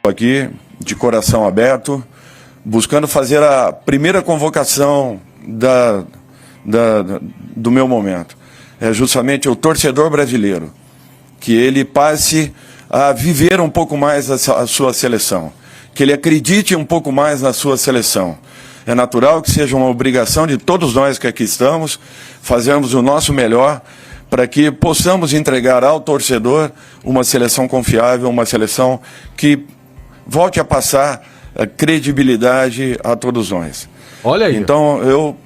Aqui, de coração aberto, buscando fazer a primeira convocação do meu momento. É justamente o torcedor brasileiro, que ele passe a viver um pouco mais a sua seleção, que ele acredite um pouco mais na sua seleção. É natural que seja uma obrigação de todos nós que aqui estamos, fazermos o nosso melhor para que possamos entregar ao torcedor uma seleção confiável, uma seleção que volte a passar a credibilidade a todos nós. Olha aí. Então, eu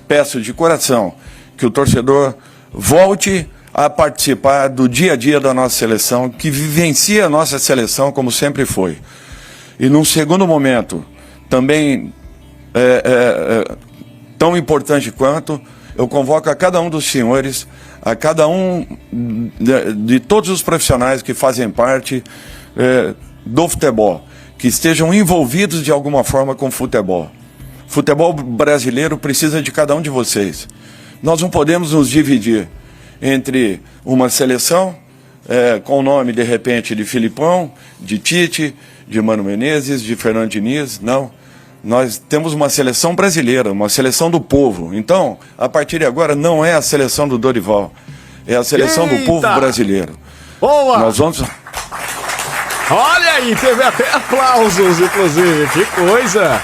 peço de coração que o torcedor volte a participar do dia a dia da nossa seleção, que vivencie a nossa seleção como sempre foi. E num segundo momento, também tão importante quanto, eu convoco a cada um dos senhores, a cada um de todos os profissionais que fazem parte do futebol, que estejam envolvidos de alguma forma com o futebol. Futebol brasileiro precisa de cada um de vocês. Nós não podemos nos dividir entre uma seleção com o nome, de repente, de Filipão, de Tite, de Mano Menezes, de Fernando Diniz. Não. Nós temos uma seleção brasileira, uma seleção do povo. Então, a partir de agora, não é a seleção do Dorival, é a seleção do povo brasileiro. Boa! Nós vamos... Olha aí, teve até aplausos, inclusive. Que coisa!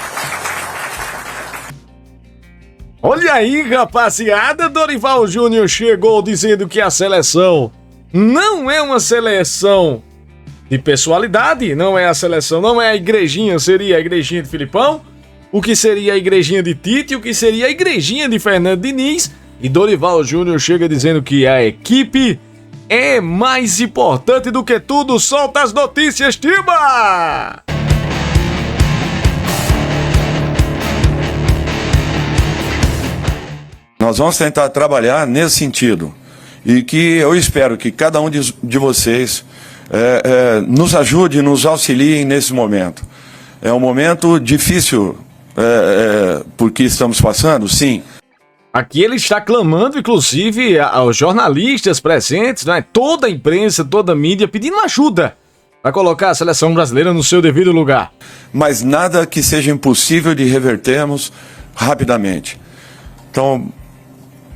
Olha aí, rapaziada, Dorival Júnior chegou dizendo que a seleção não é uma seleção de personalidade, não é a seleção, não é a igrejinha, seria a igrejinha de Filipão, o que seria a igrejinha de Tite, o que seria a igrejinha de Fernando Diniz, e Dorival Júnior chega dizendo que a equipe é mais importante do que tudo. Solta as notícias, Tiba! Nós vamos tentar trabalhar nesse sentido. E que eu espero que cada um de vocês nos ajude, nos auxilie nesse momento. É um momento difícil porque estamos passando, sim. Aqui ele está clamando, inclusive, aos jornalistas presentes, né? Toda a imprensa, toda a mídia, pedindo ajuda para colocar a seleção brasileira no seu devido lugar. Mas nada que seja impossível de revertermos rapidamente. Então,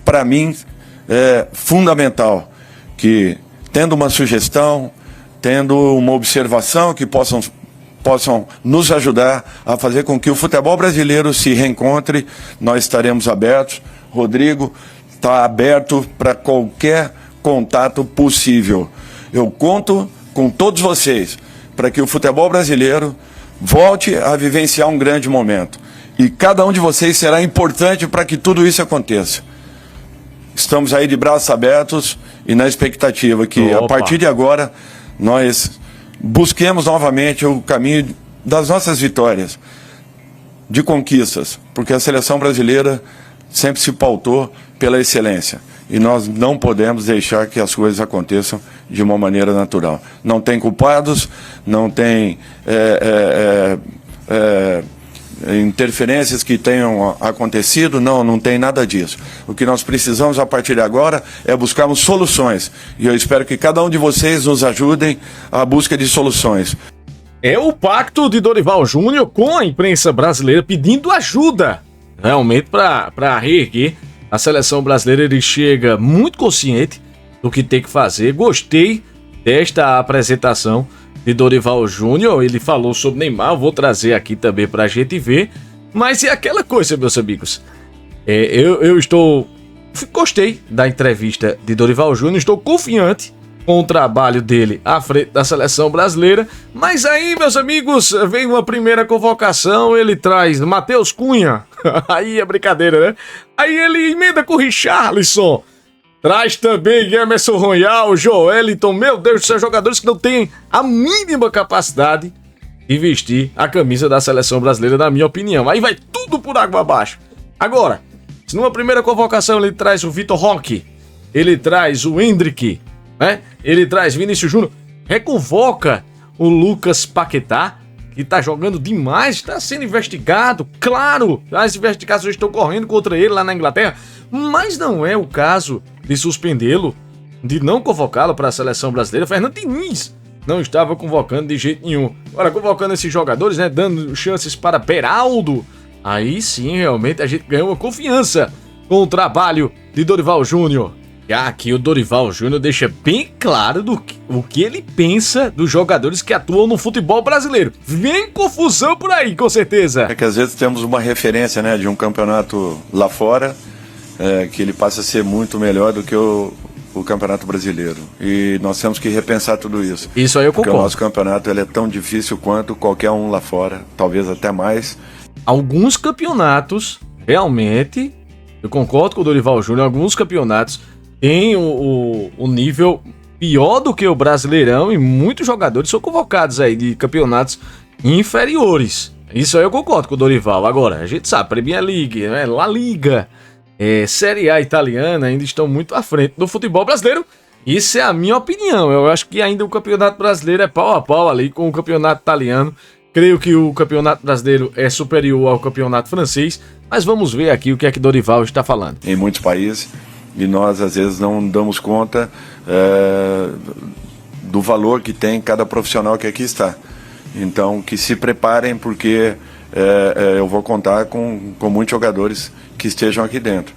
para mim, é fundamental que, tendo uma sugestão, tendo uma observação que possam nos ajudar a fazer com que o futebol brasileiro se reencontre, nós estaremos abertos. Rodrigo está aberto para qualquer contato possível. Eu conto com todos vocês para que o futebol brasileiro volte a vivenciar um grande momento. E cada um de vocês será importante para que tudo isso aconteça. Estamos aí de braços abertos e na expectativa que, a partir de agora, nós busquemos novamente o caminho das nossas vitórias, de conquistas, porque a seleção brasileira sempre se pautou pela excelência. E nós não podemos deixar que as coisas aconteçam de uma maneira natural. Não tem culpados, não tem interferências que tenham acontecido, não tem nada disso. O que nós precisamos a partir de agora é buscarmos soluções. E eu espero que cada um de vocês nos ajudem à busca de soluções. É o pacto de Dorival Júnior com a imprensa brasileira pedindo ajuda, realmente, para reerguer a seleção brasileira. Ele chega muito consciente do que tem que fazer. Gostei desta apresentação de Dorival Júnior. Ele falou sobre Neymar, eu vou trazer aqui também pra gente ver. Mas é aquela coisa, meus amigos. Gostei da entrevista de Dorival Júnior, estou confiante com o trabalho dele à frente da seleção brasileira. Mas aí, meus amigos, vem uma primeira convocação, ele traz Matheus Cunha. Aí é brincadeira, né? Aí ele emenda com o Richarlison. Traz também Emerson Royal, Joelinton, meu Deus, são jogadores que não têm a mínima capacidade de vestir a camisa da seleção brasileira, na minha opinião. Aí vai tudo por água abaixo. Agora, se numa primeira convocação ele traz o Vitor Roque, ele traz o Endrick, né? Ele traz Vinícius Júnior, reconvoca o Lucas Paquetá, que tá jogando demais, está sendo investigado, claro, as investigações estão correndo contra ele lá na Inglaterra, mas não é o caso de suspendê-lo, de não convocá-lo para a seleção brasileira. Fernando Diniz não estava convocando de jeito nenhum. Agora, convocando esses jogadores, né, dando chances para Beraldo, aí sim, realmente, a gente ganhou uma confiança com o trabalho de Dorival Júnior. E aqui o Dorival Júnior deixa bem claro o que ele pensa dos jogadores que atuam no futebol brasileiro. Vem confusão por aí, com certeza. É que às vezes temos uma referência, né, de um campeonato lá fora, que ele passa a ser muito melhor do que o campeonato brasileiro. E nós temos que repensar tudo isso. Isso aí eu concordo. Porque o nosso campeonato ele é tão difícil quanto qualquer um lá fora, talvez até mais. Alguns campeonatos, realmente, eu concordo com o Dorival Júnior, alguns campeonatos têm o nível pior do que o Brasileirão e muitos jogadores são convocados aí de campeonatos inferiores. Isso aí eu concordo com o Dorival. Agora, a gente sabe, Premier League, né, La Liga, Série A italiana ainda estão muito à frente do futebol brasileiro. Isso é a minha opinião. Eu acho que ainda o campeonato brasileiro é pau a pau ali com o campeonato italiano. Creio que o campeonato brasileiro é superior ao campeonato francês, mas vamos ver aqui o que é que Dorival está falando. Em muitos países, e nós às vezes não damos conta do valor que tem cada profissional que aqui está. Então, que se preparem, porque eu vou contar com muitos jogadores que estejam aqui dentro.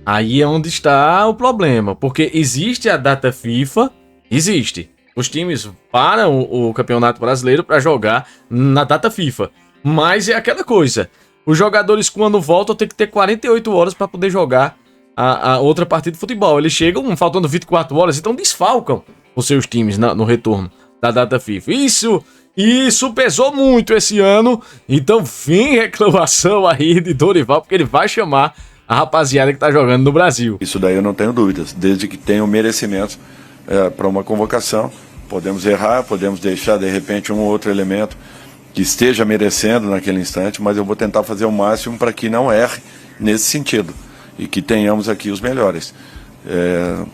Aí é onde está o problema, porque existe a data FIFA, existe. Os times param o Campeonato Brasileiro para jogar na data FIFA. Mas é aquela coisa, os jogadores quando voltam tem que ter 48 horas para poder jogar a outra partida de futebol. Eles chegam faltando 24 horas, então desfalcam os seus times no retorno da data FIFA. Isso pesou muito esse ano, então vem reclamação aí de Dorival, porque ele vai chamar a rapaziada que tá jogando no Brasil. Isso daí eu não tenho dúvidas, desde que tenha o merecimento para uma convocação. Podemos errar, podemos deixar de repente um ou outro elemento que esteja merecendo naquele instante, mas eu vou tentar fazer o máximo para que não erre nesse sentido e que tenhamos aqui os melhores.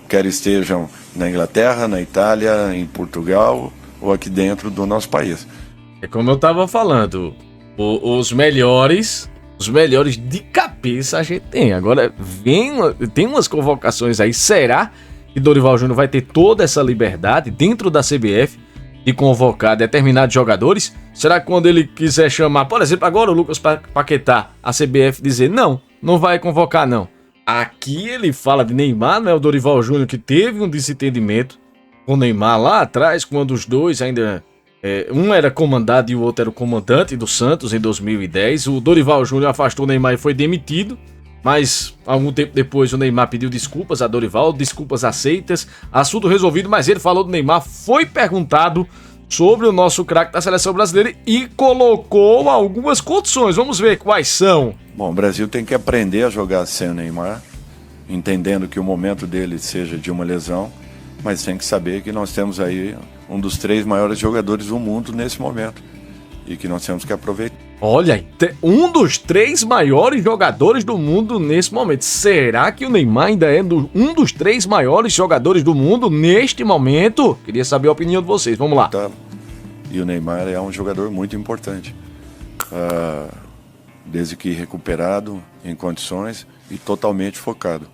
Quer estejam na Inglaterra, na Itália, em Portugal ou aqui dentro do nosso país. É como eu tava falando, os melhores de cabeça a gente tem. Agora tem umas convocações aí, será que Dorival Júnior vai ter toda essa liberdade dentro da CBF de convocar determinados jogadores? Será que quando ele quiser chamar, por exemplo, agora o Lucas Paquetá, a CBF dizer não vai convocar não. Aqui ele fala de Neymar, né? O Dorival Júnior que teve um desentendimento com o Neymar lá atrás, quando os dois ainda... um era comandado e o outro era o comandante do Santos em 2010. O Dorival Júnior afastou o Neymar e foi demitido. Mas algum tempo depois o Neymar pediu desculpas a Dorival, desculpas aceitas, assunto resolvido, mas ele falou do Neymar, foi perguntado sobre o nosso craque da seleção brasileira e colocou algumas condições. Vamos ver quais são. Bom, o Brasil tem que aprender a jogar sem o Neymar, entendendo que o momento dele seja de uma lesão, mas tem que saber que nós temos aí um dos 3 maiores jogadores do mundo nesse momento e que nós temos que aproveitar. Olha, um dos 3 maiores jogadores do mundo nesse momento. Será que o Neymar ainda é um dos 3 maiores jogadores do mundo neste momento? Queria saber a opinião de vocês, vamos lá. E o Neymar é um jogador muito importante. Desde que recuperado, em condições e totalmente focado.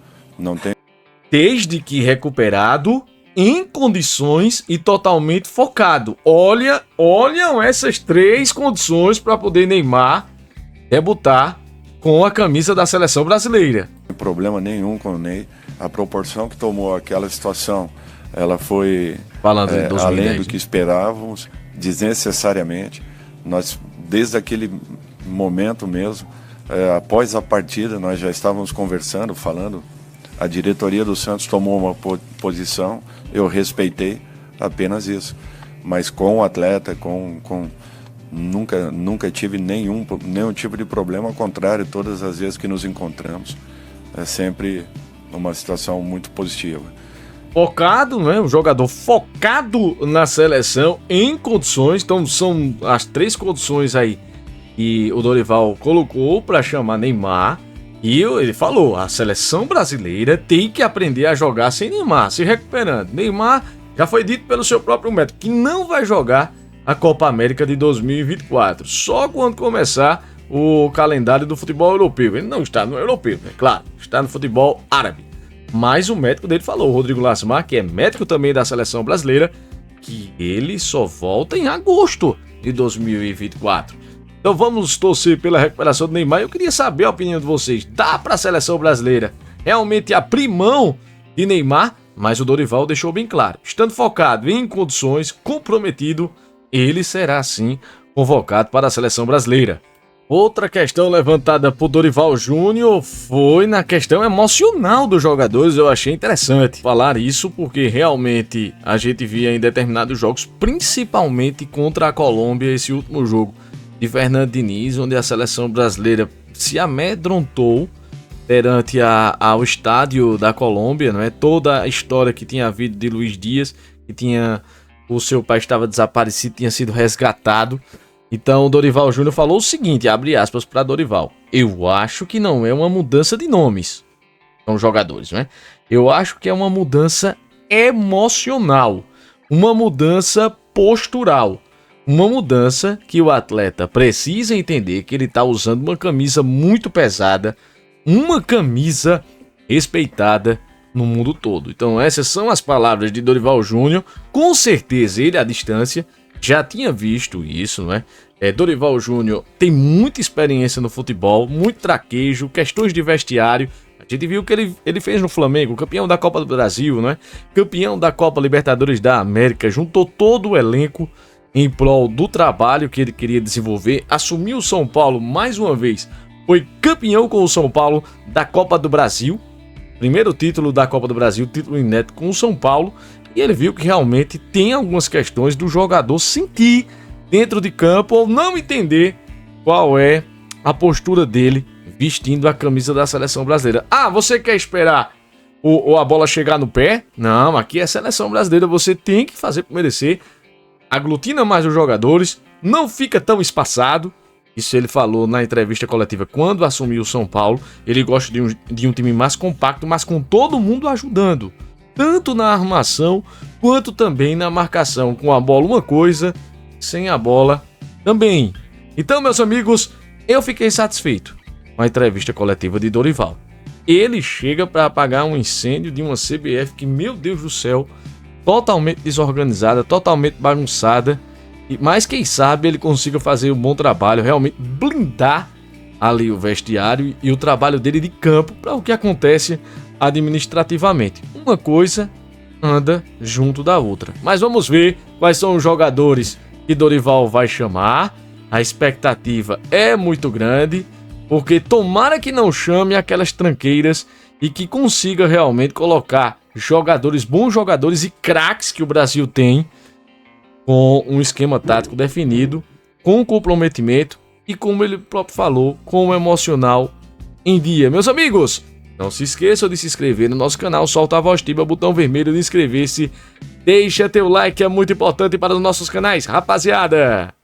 Desde que recuperado, em condições e totalmente focado. Olham essas 3 condições para poder Neymar debutar com a camisa da seleção brasileira. Não tem problema nenhum com o Ney. A proporção que tomou aquela situação, ela foi além do que esperávamos, desnecessariamente. Nós, desde aquele momento mesmo, após a partida, nós já estávamos conversando, falando. A diretoria do Santos tomou uma posição, eu respeitei, apenas isso. Mas com o atleta, nunca tive nenhum tipo de problema, ao contrário, todas as vezes que nos encontramos, é sempre uma situação muito positiva. Focado, né? Um jogador focado na seleção, em condições, então são as 3 condições aí que o Dorival colocou para chamar Neymar. E ele falou, a seleção brasileira tem que aprender a jogar sem Neymar, se recuperando. Neymar já foi dito pelo seu próprio médico que não vai jogar a Copa América de 2024, só quando começar o calendário do futebol europeu. Ele não está no europeu, é claro, está no futebol árabe. Mas o médico dele falou, o Rodrigo Lasmar, que é médico também da seleção brasileira, que ele só volta em agosto de 2024. Então vamos torcer pela recuperação do Neymar. Eu queria saber a opinião de vocês. Dá para a seleção brasileira realmente abrir mão de Neymar? Mas o Dorival deixou bem claro, estando focado em condições, comprometido, ele será sim convocado para a seleção brasileira. Outra questão levantada por Dorival Júnior foi na questão emocional dos jogadores. Eu achei interessante falar isso porque realmente a gente via em determinados jogos, principalmente contra a Colômbia, esse último jogo de Fernando Diniz, onde a seleção brasileira se amedrontou perante ao estádio da Colômbia, não é? Toda a história que tinha havido de Luiz Dias, que o seu pai estava desaparecido, tinha sido resgatado. Então o Dorival Júnior falou o seguinte, abre aspas para Dorival: eu acho que não é uma mudança de nomes, são jogadores, né? Eu acho que é uma mudança emocional, uma mudança postural, uma mudança que o atleta precisa entender que ele está usando uma camisa muito pesada, uma camisa respeitada no mundo todo. Então essas são as palavras de Dorival Júnior. Com certeza ele à distância já tinha visto isso, não é? Dorival Júnior tem muita experiência no futebol, muito traquejo, questões de vestiário. A gente viu o que ele fez no Flamengo, campeão da Copa do Brasil, não é? Campeão da Copa Libertadores da América, juntou todo o elenco em prol do trabalho que ele queria desenvolver, assumiu o São Paulo mais uma vez, foi campeão com o São Paulo da Copa do Brasil, primeiro título da Copa do Brasil, título inédito com o São Paulo, e ele viu que realmente tem algumas questões do jogador sentir dentro de campo ou não entender qual é a postura dele vestindo a camisa da seleção brasileira. Ah, você quer esperar a bola chegar no pé? Não, aqui é seleção brasileira, você tem que fazer por merecer, aglutina mais os jogadores, não fica tão espaçado. Isso ele falou na entrevista coletiva quando assumiu o São Paulo. Ele gosta de um time mais compacto, mas com todo mundo ajudando, tanto na armação quanto também na marcação. Com a bola uma coisa, sem a bola também. Então, meus amigos, eu fiquei satisfeito com a entrevista coletiva de Dorival. Ele chega para apagar um incêndio de uma CBF que, meu Deus do céu, totalmente desorganizada, totalmente bagunçada. Mas quem sabe ele consiga fazer um bom trabalho, realmente blindar ali o vestiário e o trabalho dele de campo para o que acontece administrativamente. Uma coisa anda junto da outra. Mas vamos ver quais são os jogadores que Dorival vai chamar. A expectativa é muito grande, porque tomara que não chame aquelas tranqueiras e que consiga realmente colocar jogadores, bons jogadores e craques que o Brasil tem, com um esquema tático definido, com comprometimento e, como ele próprio falou, com o emocional em dia. Meus amigos, não se esqueçam de se inscrever no nosso canal, solta a voz, ativa o botão vermelho de inscrever-se, deixa teu like, é muito importante para os nossos canais, rapaziada!